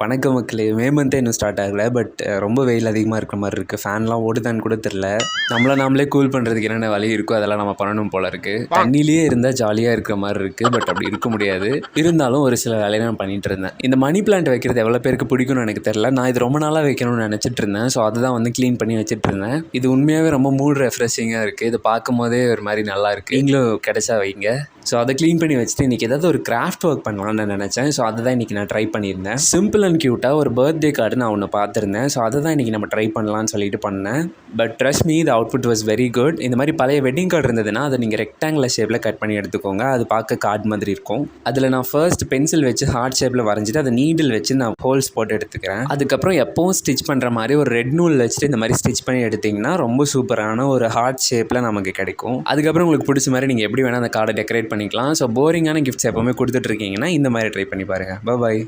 வணக்கம் மக்களே. மே மந்த்தே இன்னும் ஸ்டார்ட் ஆகலை. பட் ரொம்ப வெயில் அதிகமாக இருக்கிற மாதிரி இருக்குது. ஃபேன்லாம் ஓடுதான்னு கூட தெரில. நாமளே கூல் பண்ணுறதுக்கு என்னென்ன வழி இருக்கோ அதெல்லாம் நம்ம பண்ணணும் போல இருக்குது. தண்ணியிலேயே இருந்தால் ஜாலியாக இருக்கிற மாதிரி இருக்குது. பட் அப்படி இருக்க முடியாது. இருந்தாலும் ஒரு சில வேலையை நான் பண்ணிகிட்டு இருந்தேன். இந்த மணி பிளான்ட் வைக்கிறது எவ்வளோ பேருக்கு பிடிக்கும்னு எனக்கு தெரில. நான் இது ரொம்ப நாளாக வைக்கணும்னு நினச்சிட்டு இருந்தேன். ஸோ அதுதான் வந்து க்ளீன் பண்ணி வச்சுட்டு இருந்தேன். இது உண்மையாகவே ரொம்ப மூட் ரெஃப்ரெஷிங்காக இருக்குது. இது பார்க்கும் போதே ஒரு மாதிரி நல்லா இருக்குது. நீங்களும் கிடைச்சா வைங்க. ஸோ அதை க்ளீன் பண்ணி வச்சுட்டு இன்றைக்கி ஏதாவது ஒரு கிராஃப்ட் ஒர்க் பண்ணலான்னு நினச்சேன். ஸோ அதை தான் இன்றைக்கி நான் ட்ரை பண்ணியிருந்தேன். சிம்பிள் அண்ட் க்யூட்டாக ஒரு பர்த்டே கார்டு நான் ஒன்று பார்த்துருந்தேன். ஸோ அதை தான் இன்றைக்கி நம்ம ட்ரை பண்ணலான்னு சொல்லிட்டு பண்ணேன். But trust me, the output was very good. இந்த மாதிரி பழைய வெட்டிங் கார்டு இருந்ததுன்னா அதை நீங்கள் ரெக்டாங்குலர் ஷேப்பில் கட் பண்ணி எடுத்துக்கோங்க. அது பார்க்க கார்டு மாதிரி இருக்கும். அதில் நான் ஃபர்ஸ்ட் பென்சில் வச்சு ஹார்ட் ஷேப்பில் வரைஞ்சிட்டு அதை நீடில் வச்சு நான் ஹோல்ஸ் போட்டு எடுத்துக்கிறேன். அதுக்கப்புறம் எப்போவும் ஸ்டிச் பண்ணுற மாதிரி ஒரு ரெட் நூல் வச்சுட்டு இந்த மாதிரி ஸ்டிச் பண்ணி எடுத்திங்கன்னா ரொம்ப சூப்பரான ஒரு ஹார்ட் ஷேப்பில் நமக்கு கிடைக்கும். அதுக்கப்புறம் உங்களுக்கு பிடிச்ச மாதிரி நீங்கள் எப்படி வேணால் அந்த கார்டை டெக்கரேட் பண்ணிக்கலாம். ஸோ போரிங்கான கிஃப்ட்ஸ் எப்போவுமே கொடுத்துட்ருக்கீங்கன்னா இந்த மாதிரி ட்ரை பண்ணி பாருங்கள். பாய்.